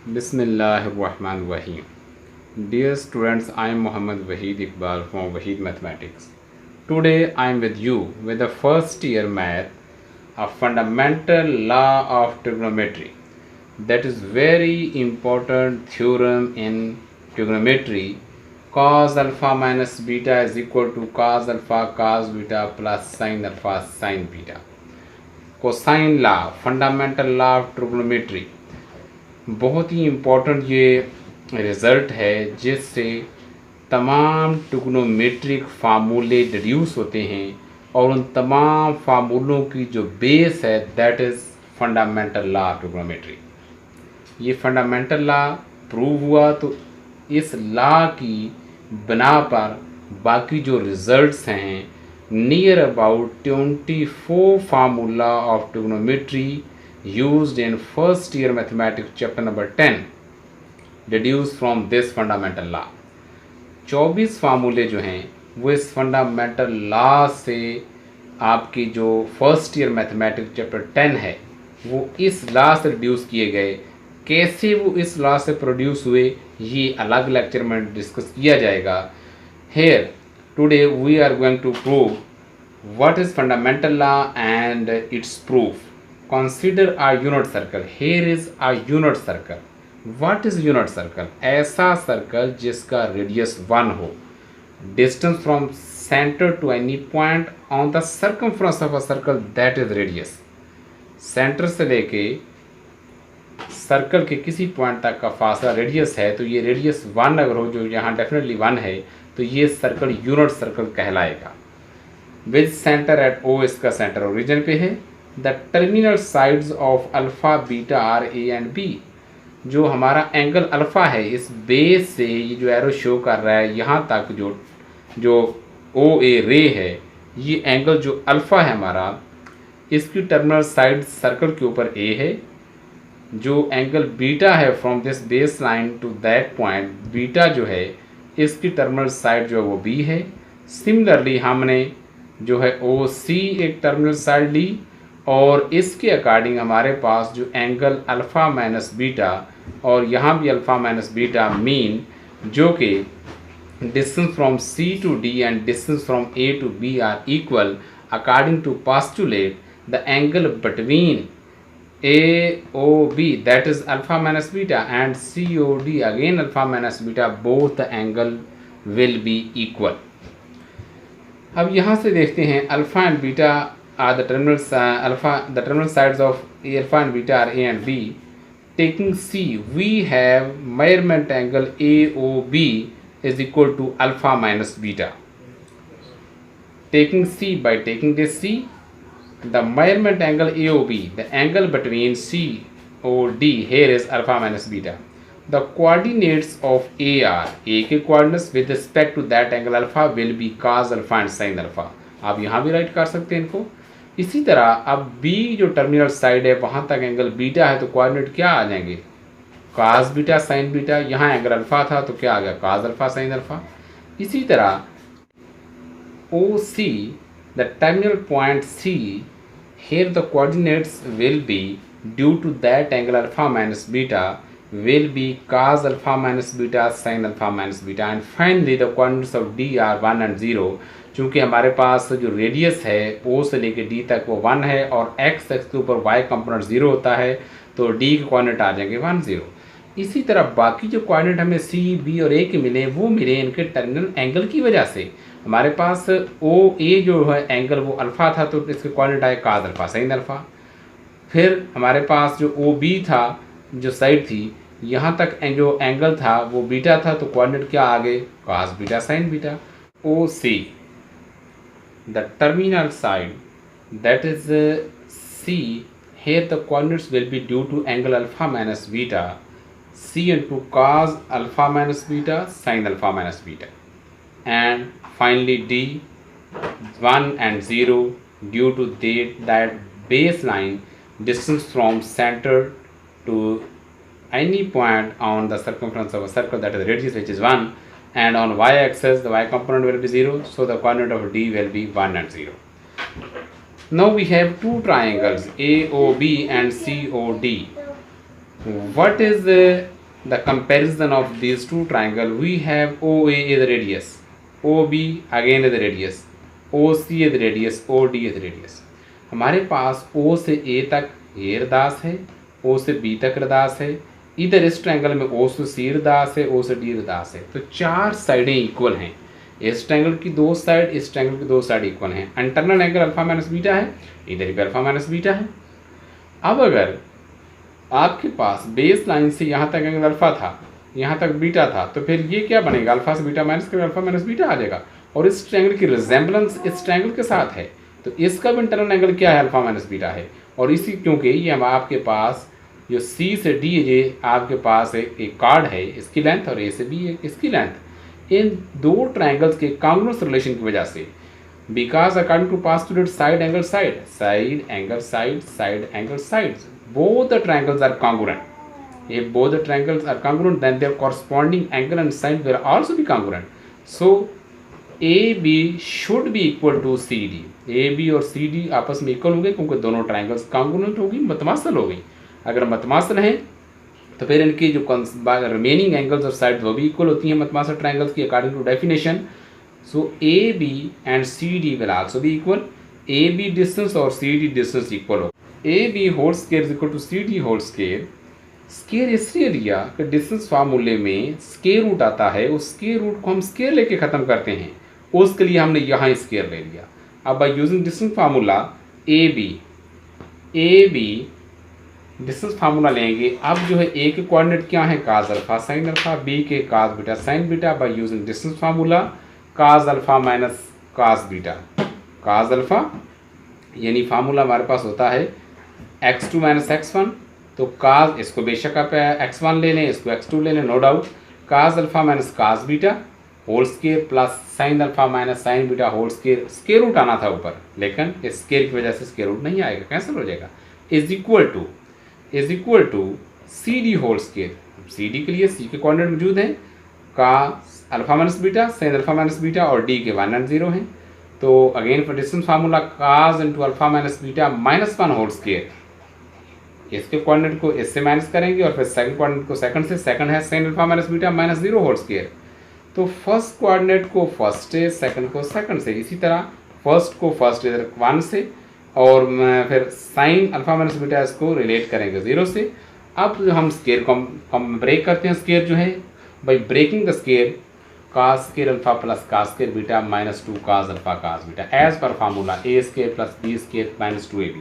Bismillahirrahmanirrahim. Dear students, I am Muhammad Waheed Iqbal from Waheed Mathematics. Today I am with you with the first year math, a fundamental law of trigonometry. That is very important theorem in trigonometry. Cos alpha minus beta is equal to cos alpha cos beta plus sin alpha sin beta. Cosine law, fundamental law of trigonometry. बहुत ही important ये result है जिससे तमाम trigonometric फार्मूले deduce होते हैं और उन तमाम फार्मूलों की जो बेस है that is fundamental law of trigonometry. ये फंडामेंटल लॉ प्रूव हुआ तो इस लॉ की बिना पर बाकी जो रिज़ल्ट्स हैं near about 24 formula of trigonometry used in first year mathematics chapter number 10 deduced from this fundamental law। 24 फार्मूले जो हैं वो इस फंडामेंटल लॉ से आपकी जो फर्स्ट ईयर मैथमेटिक्स चैप्टर 10 है वो इस लॉ से रिड्यूस किए गए। कैसे वो इस लॉ से प्रोड्यूस हुए ये अलग लेक्चर में डिस्कस किया जाएगा। Here today we are going to prove what is fundamental law and its proof. Consider a unit circle. Here is a unit circle. What is unit circle? ऐसा circle जिसका radius 1 हो, distance from centre to any point on the circumference of a circle that is radius. Centre से लेके circle के किसी point तक का फासला रेडियस है तो ये रेडियस 1 अगर हो, जो यहाँ डेफिनेटली 1 है, तो ये सर्कल यूनिट सर्कल कहलाएगा। विद सेंटर एट ओ, इसका सेंटर ओरिजिन पे है। The terminal sides of alpha beta are A and B. जो हमारा एंगल अल्फ़ा है इस बेस से ये जो एरो शो कर रहा है यहाँ तक जो ओ ए रे है, ये एंगल जो अल्फ़ा है हमारा, इसकी टर्मिनल साइड सर्कल के ऊपर ए है। जो एंगल बीटा है from this base line to that point, beta जो है इसकी टर्मिनल साइड जो है वो बी है। सिमिलरली हमने जो है ओ सी एक टर्मिनल साइड ली और इसके अकॉर्डिंग हमारे पास जो एंगल अल्फ़ा माइनस बीटा और यहाँ भी अल्फ़ा माइनस बीटा मीन, जो कि distance from C to D and distance from A to B are equal according to postulate the angle between A O B that is alpha minus beta and C O D again alpha minus beta, both the angle will be equal. अब यहाँ से देखते हैं alpha and beta are the terminal sides of alpha and beta are A and B. Taking C, we have measurement angle AOB is equal to alpha minus beta. Taking C, by taking this C, the measurement angle AOB, the angle between COD here is alpha minus beta. The coordinates of A are, A के coordinates with respect to that angle alpha will be cos alpha and sin alpha। आप यहाँ भी right कर सकते हैं इनको। इसी तरह अब B जो टर्मिनल साइड है वहाँ तक एंगल बीटा है तो कोऑर्डिनेट क्या आ जाएंगे, cos बीटा sin बीटा। यहाँ एंगल अल्फ़ा था तो क्या आ गया, cos अल्फ़ा sin अल्फ़ा। इसी तरह OC, the terminal point C, here the coordinates will be due to that angle alpha minus beta will be cos alpha minus beta sin alpha minus beta and finally the coordinates of D are 1 and 0। चूँकि हमारे पास जो radius है ओ से लेके D तक वो 1 है और एक्स एक्स के ऊपर वाई कंपोनेंट 0 होता है तो डी के कोऑर्डिनेट आ जाएंगे 1 0। इसी तरह बाकी जो कोऑर्डिनेट हमें सी बी और ए के मिले वो मिले इनके टर्मिनल एंगल की वजह से। हमारे पास ओ ए जो है एंगल वो अल्फ़ा था तो इसके कोऑर्डिनेट आए cos अल्फ़ा sin अल्फ़ा। फिर हमारे पास जो ओ बी था, जो साइड थी, यहाँ तक जो एंगल था वो बीटा था तो कोऑर्डिनेट क्या आ गए, cos beta sin beta. O C, the terminal side that is C, here the coordinates will be due to angle alpha minus beta, C into cos alpha minus beta sin alpha minus beta, and finally D 1 and 0 due to that baseline distance from center to any point on the circumference of a circle, that is radius, which is 1, and on y-axis the y component will be 0, so the coordinate of D will be 1 and 0. Now we have two triangles AOB and COD. What is the comparison of these two triangle, we have OA is the radius, OB again is the radius, OC is the radius, OD is the radius. हमारे पास O से A तक ये रदास है, O से B तक रदास है, इधर इस ट्रायंगल में O से C रदास है, O से D रदास है। तो चार साइडें इक्वल हैं। इस ट्रायंगल की दो साइड, इस ट्रायंगल की दो साइड इक्वल हैं। Internal angle alpha minus beta है, इधर भी अल्फा माइनस बीटा है। अब अगर आपके पास बेस लाइन से यहाँ तक एंगल अल्फा था, यहाँ तक बीटा था, तो फिर ये क्या बनेगा, अल्फा से बीटा माइनस कर अल्फा माइनस बीटा आ जाएगा। और इस ट्रायंगल की रिजेंबलेंस इस ट्रायंगल के साथ है, तो इसका भी इंटरनल एंगल क्या है, अल्फा माइनस बीटा है। और इसी क्योंकि ये हम आपके पास जो C से D ये आपके पास एक कार्ड है, इसकी लेंथ, और A से B है इसकी लेंथ। इन दो ट्रायंगल्स के कांग्रुएंस रिलेशन की वजह से, because according to postulate side angle side, side angle side, side angle sides, both the triangles are congruent. If both the triangles are congruent, then their corresponding angle and side will also be congruent. So AB should be equal to CD. AB और CD आपस में equal होंगे क्योंकि दोनों triangles congruent होगी, मतमासल हो गई। अगर मतमासल हैं तो फिर इनकी जो रिमेनिंग एंगल्स और साइड वो भी इक्वल होती हैं मतमासल ट्राइंगल्स की according to definition. So AB and CD will also be equal. AB distance और CD डिस्टेंस इक्वल हो। AB whole square is equal to CD whole square. Square इसलिए लिया कि डिस्टेंस फार्मूले में स्केयर रूट आता है, उस स्केयर रूट को हम स्केयर लेके ख़त्म करते हैं, उसके लिए हमने यहाँ स्केयर ले लिया। अब by using distance formula AB distance formula लेंगे। अब जो है A के कोऑर्डिनेट क्या है, काज अल्फा साइन अल्फा, B के काज beta sine beta. By using distance formula cause alpha minus cos beta, cause alpha यानी फार्मूला हमारे पास होता है x2 माइनस x1, तो काज इसको बेशक आप x1 ले लें, इसको x2 ले लें, no doubt. Cos alpha minus cos beta whole square plus sine alpha minus sine beta whole square, square root आना था ऊपर, लेकिन इस स्केयर की वजह से स्केयर रूट नहीं आएगा, कैंसिल हो जाएगा। Is equal to CD whole square. CD के लिए C के कोऑर्डिनेट मौजूद हैं, cos alpha minus beta, sine alpha minus beta, और D के 1 और 0 हैं। तो again for distance formula cos into alpha minus beta minus 1 whole square, इसके कोऑर्डिनेट को इससे माइनस करेंगे और फिर सेकंड कोऑर्डिनेट को सेकंड से, सेकंड है sine alpha minus beta minus 0 whole square, तो फर्स्ट कोऑर्डिनेट को फर्स्ट से, सेकंड को सेकंड से, इसी तरह फर्स्ट को फर्स्ट इधर 1 से, और फिर साइन अल्फा माइनस बीटा इसको रिलेट करेंगे 0 से। अब हम स्केयर को हम ब्रेक करते हैं, स्केयर जो है by breaking the square, cos square alpha plus cos square beta minus 2 cos alpha cos beta as per formula A square plus B square minus 2AB।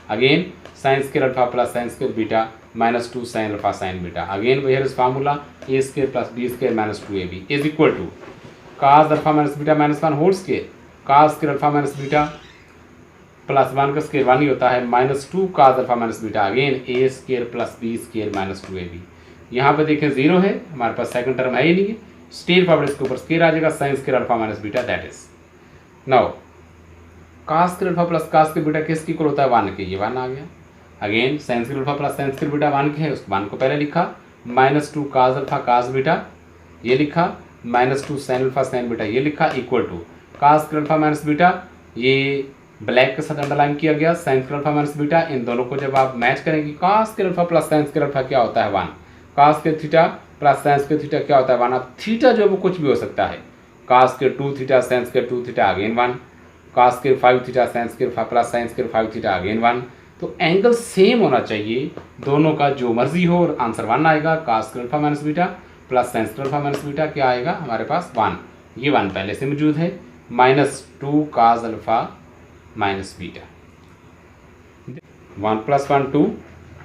Again sine square alpha plus sine square beta minus 2 sine alpha sine beta. Again we have this formula A square plus B square minus 2AB is equal to cos alpha minus beta minus 1 whole square, cos square alpha minus beta plus 1 का square 1 ही होता है, minus 2 cos alpha minus beta, again A square plus B square minus 2AB। यहाँ पर देखें 0 है, हमारे पास second term है ही नहीं है, स्टेट फॉरवर्ड इसके ऊपर स्केयर आ जाएगा, sine square alpha minus beta, that is now cos square alpha plus cos square beta किसकी इक्वल होता है, 1 के, ये 1 आ गया। Again sine square alpha plus sine square beta 1 के है, उस 1 को पहले लिखा, minus 2 cos alpha cos beta ये लिखा, minus 2 sine alpha sine beta ये लिखा, equal to cos square alpha minus beta, ये ब्लैक के साथ अंडरलाइन किया गया, sine square alpha minus beta, इन दोनों को जब आप मैच करेंगे, cos square alpha plus sine square alpha क्या होता है 1, cos square theta plus sine square theta क्या होता है 1। अब थीटा जो है वो कुछ भी हो सकता है, cos square 2 theta sine square 2 theta again 1, cos square 5 theta sine square plus sine square 5 theta again 1। तो एंगल सेम होना चाहिए दोनों का, जो मर्जी हो, और आंसर 1 आएगा। Cos square alpha minus beta plus sine square alpha minus beta क्या आएगा हमारे पास 1, ये 1 पहले से मौजूद है, minus 2 cos alpha minus beta, 1 plus 1 2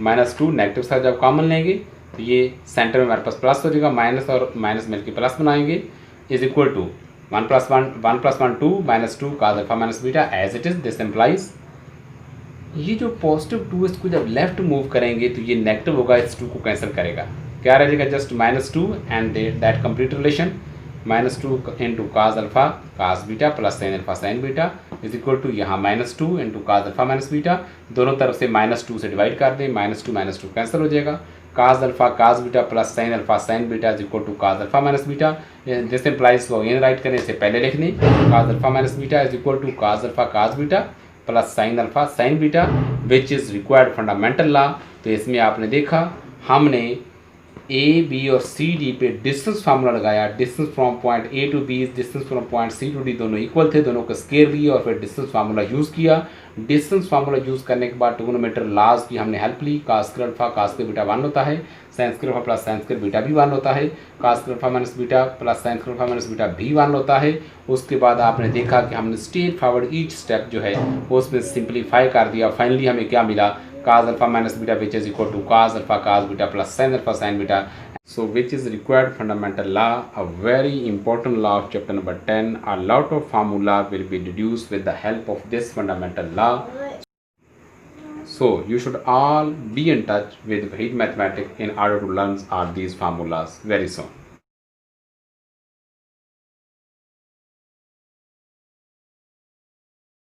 minus 2, negative side जब कॉमन लेंगे तो ये सेंटर में हमारे पास प्लस हो जाएगा, माइनस और माइनस मिलकर प्लस बनाएंगे, is equal to 1 plus 1 2 minus 2 cos alpha minus beta as it is. This implies ये जो पॉजिटिव 2 इसको जब लेफ्ट मूव करेंगे तो ये नेगेटिव होगा, इस 2 को कैंसिल करेगा, क्या रह जाएगा just minus 2 and that complete relation, minus 2 into cos alpha cos beta plus sine alpha sine beta is equal to यहाँ minus 2 into cos alpha minus beta, दोनों तरफ से माइनस 2 से डिवाइड कर दें, माइनस 2 कैंसिल हो जाएगा, cos alpha cos beta plus sine alpha sine beta is equal to cos alpha minus beta. This implies को इन राइट करें, इससे पहले लिख लें, cos alpha minus beta is equal to cos alpha cos beta plus sine alpha sine beta which is required fundamental law. तो इसमें आपने देखा हमने ए बी और सी डी पे डिस्टेंस फार्मूला लगाया, distance from point A to B, distance from point C to D दोनों equal थे, दोनों को स्केयर लिए और फिर डिस्टेंस फार्मूला यूज़ किया। डिस्टेंस फार्मूला यूज़ करने के बाद ट्रिग्नोमेट्री लॉज की हमने हेल्प ली। Cos square alpha cos square beta 1 होता है, sine square alpha plus sine square beta भी 1 होता है, cos square alpha minus beta plus sine square alpha minus beta भी 1 होता है। उसके बाद आपने देखा कि हमने स्ट्रेट फॉरवर्ड ईच स्टेप जो है वो उसमें सिंप्लीफाई कर दिया। फाइनली हमें क्या मिला, cos alpha minus beta which is equal to cos alpha cos beta plus sine alpha sine beta. So which is required fundamental law, a very important law of chapter number 10. A lot of formula will be deduced with the help of this fundamental law. So you should all be in touch with Vahid Mathematics in order to learn all these formulas very soon.